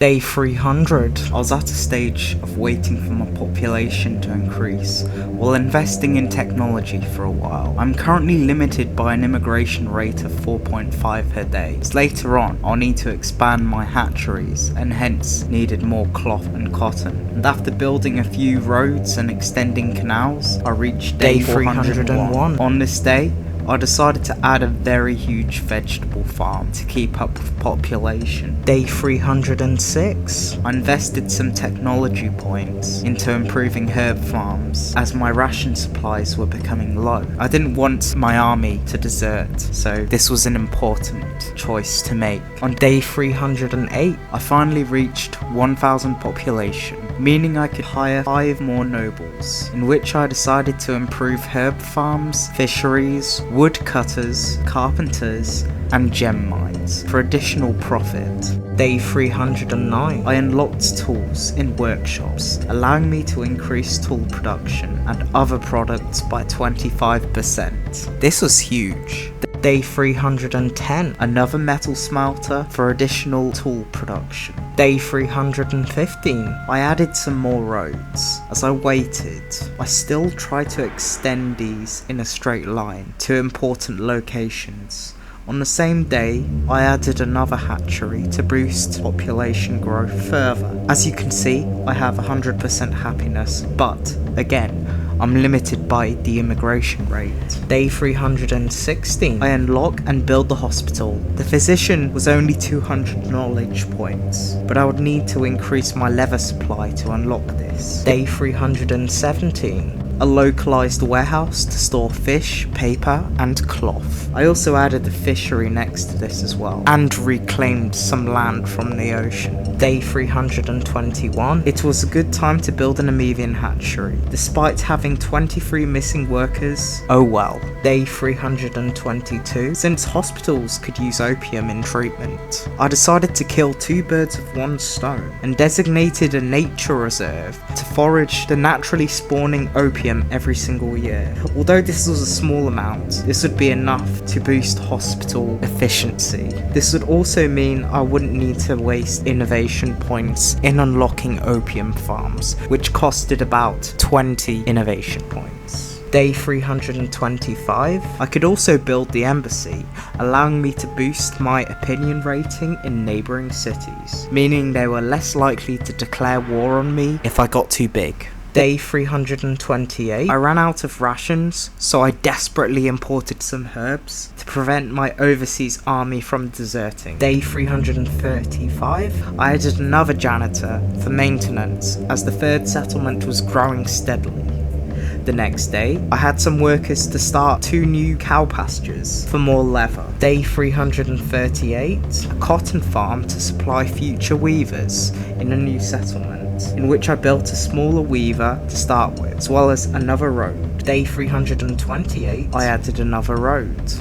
Day 300. I was at a stage of waiting for my population to increase while investing in technology for a while. I'm currently limited by an immigration rate of 4.5 per day. As later on, I'll need to expand my hatcheries and hence needed more cloth and cotton. And after building a few roads and extending canals, I reached day 401. On this day, I decided to add a very huge vegetable farm to keep up with population. Day 306. I invested some technology points into improving herb farms as my ration supplies were becoming low. I didn't want my army to desert, so this was an important choice to make. On day 308, I finally reached 1,000 population, meaning I could hire 5 more nobles, in which I decided to improve herb farms, fisheries, woodcutters, carpenters, and gem mines for additional profit. Day 309. I unlocked tools in workshops, allowing me to increase tool production and other products by 25%. This was huge. Day 310. Another metal smelter for additional tool production. Day 315. I added some more roads. As I waited, I still tried to extend these in a straight line to important locations. On the same day, I added another hatchery to boost population growth further. As you can see, I have 100% happiness, but again, I'm limited by the immigration rate. Day 316. I unlock and build the hospital. The physician was only 200 knowledge points, but I would need to increase my leather supply to unlock this. Day 317. A localized warehouse to store fish, paper, and cloth. I also added a fishery next to this as well, and reclaimed some land from the ocean. Day 321. It was a good time to build an Amevian hatchery, despite having 23 missing workers. Oh well. Day 322. Since hospitals could use opium in treatment, I decided to kill 2 birds with 1 stone, and designated a nature reserve to forage the naturally spawning opium every single year. Although this was a small amount, this would be enough to boost hospital efficiency. This would also mean I wouldn't need to waste innovation points in unlocking opium farms, which costed about 20 innovation points. Day 325. I could also build the embassy, allowing me to boost my opinion rating in neighbouring cities, meaning they were less likely to declare war on me if I got too big. Day 328. I ran out of rations, so I desperately imported some herbs to prevent my overseas army from deserting. Day 335. I added another janitor for maintenance as the 3rd settlement was growing steadily. The next day, I had some workers to start 2 new cow pastures for more leather. Day 338. A cotton farm to supply future weavers in a new settlement, in which I built a smaller weaver to start with, as well as another road. Day 328, I added another road.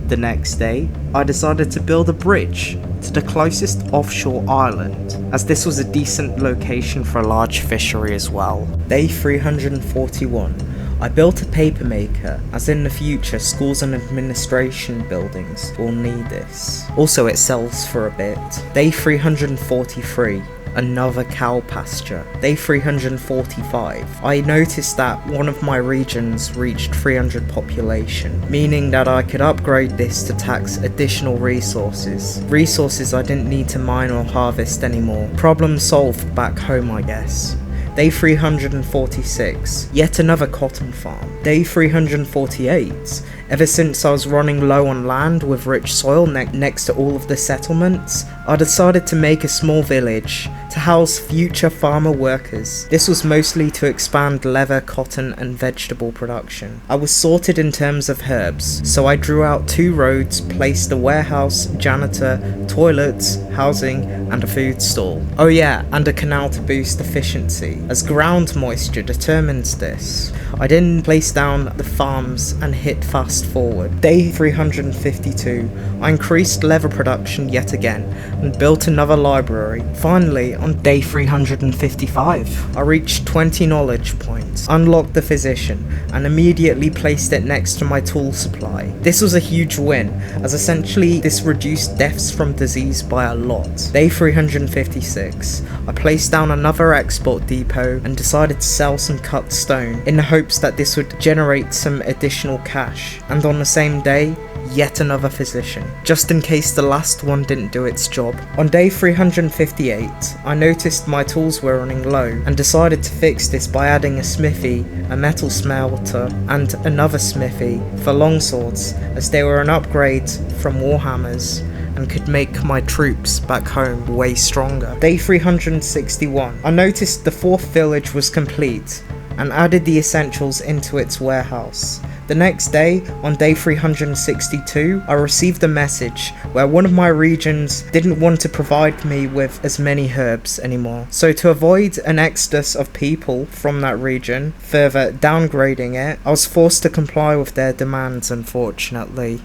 The next day, I decided to build a bridge to the closest offshore island, as this was a decent location for a large fishery as well. Day 341. I built a paper maker, as in the future schools and administration buildings will need this. Also it sells for a bit. Day 343. Another cow pasture. Day 345. I noticed that one of my regions reached 300 population, meaning that I could upgrade this to tax additional resources. Resources I didn't need to mine or harvest anymore. Problem solved back home, I guess. Day 346. Yet another cotton farm. Day 348. Ever since I was running low on land with rich soil next to all of the settlements, I decided to make a small village to house future farmer workers. This was mostly to expand leather, cotton, and vegetable production. I was sorted in terms of herbs, so I drew out 2 roads, placed a warehouse, janitor, toilets, housing, and a food stall. Oh yeah, and a canal to boost efficiency, as ground moisture determines this. I then placed down the farms and hit fast forward. Day 352. I increased leather production yet again and built another library. Finally, on day 355. I reached 20 knowledge points, unlocked the physician, and immediately placed it next to my tool supply. This was a huge win, as essentially this reduced deaths from disease by a lot. Day 356. I placed down another export depot and decided to sell some cut stone in the hopes that this would generate some additional cash. And on the same day, yet another physician, just in case the last one didn't do its job. On day 358, I noticed my tools were running low and decided to fix this by adding a smithy, a metal smelter, and another smithy for longswords, as they were an upgrade from warhammers and could make my troops back home way stronger. Day 361, I noticed the fourth village was complete and added the essentials into its warehouse. The next day, on day 362, I received a message where one of my regions didn't want to provide me with as many herbs anymore. So to avoid an exodus of people from that region, further downgrading it, I was forced to comply with their demands, unfortunately.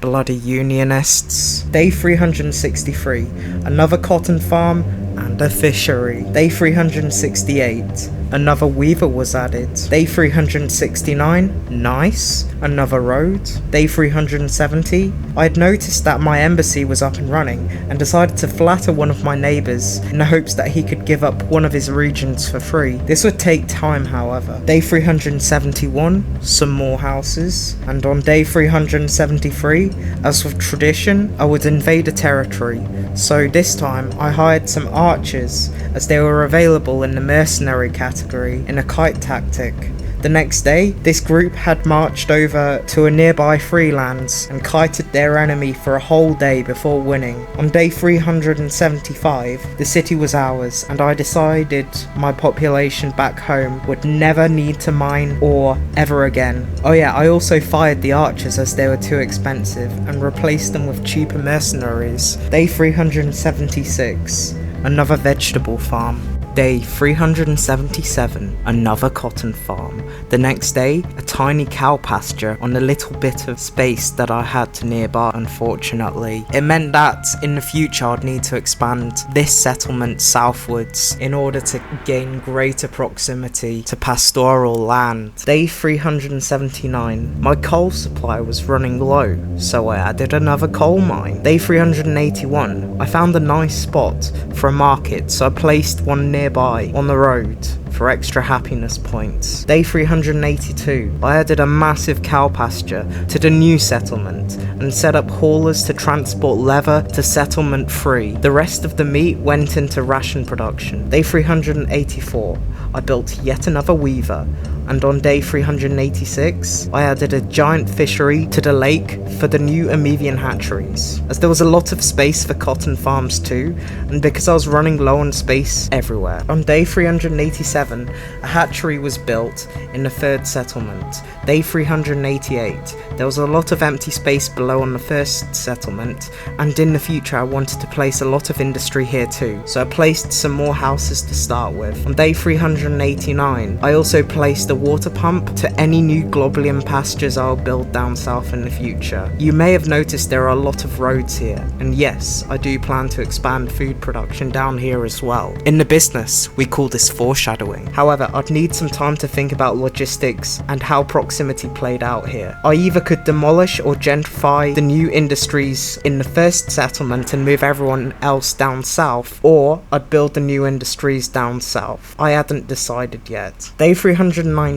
Bloody unionists. Day 363, another cotton farm and a fishery. Day 368, another weaver was added. Day 369, nice, another road. Day 370, I had noticed that my embassy was up and running and decided to flatter one of my neighbours in the hopes that he could give up one of his regions for free. This would take time, however. Day 371, some more houses. And on day 373, as with tradition, I would invade a territory. So this time I hired some archers, as they were available in the mercenary category in a kite tactic. The next day, this group had marched over to a nearby freelands and kited their enemy for a whole day before winning. On day 375, the city was ours, and I decided my population back home would never need to mine ore ever again. Oh yeah, I also fired the archers as they were too expensive and replaced them with cheaper mercenaries. Day 376, another vegetable farm. Day 377, another cotton farm. The next day, a tiny cow pasture on a little bit of space that I had to nearby, unfortunately. It meant that in the future I'd need to expand this settlement southwards in order to gain greater proximity to pastoral land. Day 379, my coal supply was running low, so I added another coal mine. Day 381, I found a nice spot for a market, so I placed one nearby on the road for extra happiness points. Day 382, I added a massive cow pasture to the new settlement and set up haulers to transport leather to settlement 3. The rest of the meat went into ration production. Day 384, I built yet another weaver. And on day 386, I added a giant fishery to the lake for the new Amevian hatcheries, as there was a lot of space for cotton farms too, and because I was running low on space everywhere. On day 387, a hatchery was built in the third settlement. Day 388, there was a lot of empty space below on the first settlement, and in the future I wanted to place a lot of industry here too, so I placed some more houses to start with. On day 389, I also placed a water pump to any new globulin pastures I'll build down south in the future. You may have noticed there are a lot of roads here, and yes, I do plan to expand food production down here as well. In the business, we call this foreshadowing. However, I'd need some time to think about logistics and how proximity played out here. I either could demolish or gentrify the new industries in the first settlement and move everyone else down south, or I'd build the new industries down south. I hadn't decided yet. Day 390,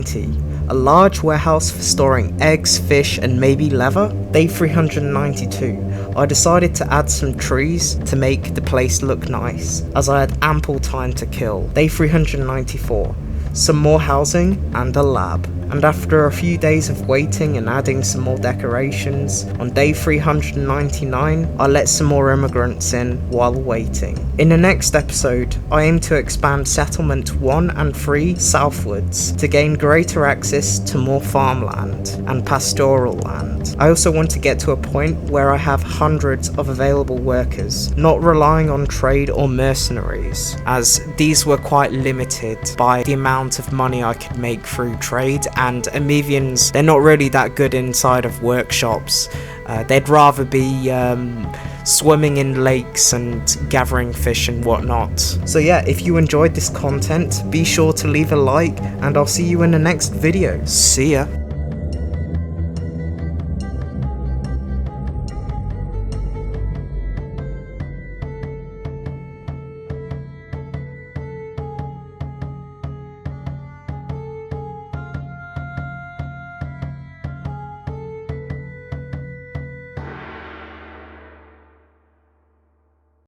a large warehouse for storing eggs, fish, and maybe leather. Day 392, I decided to add some trees to make the place look nice, as I had ample time to kill. Day 394, some more housing and a lab. And after a few days of waiting and adding some more decorations, on day 399, I let some more immigrants in while waiting. In the next episode, I aim to expand settlement 1 and 3 southwards to gain greater access to more farmland and pastoral land. I also want to get to a point where I have hundreds of available workers, not relying on trade or mercenaries, as these were quite limited by the amount of money I could make through trade, and Amevians, they're not really that good inside of workshops. They'd rather be swimming in lakes and gathering fish and whatnot. So yeah, if you enjoyed this content, be sure to leave a like, and I'll see you in the next video. See ya!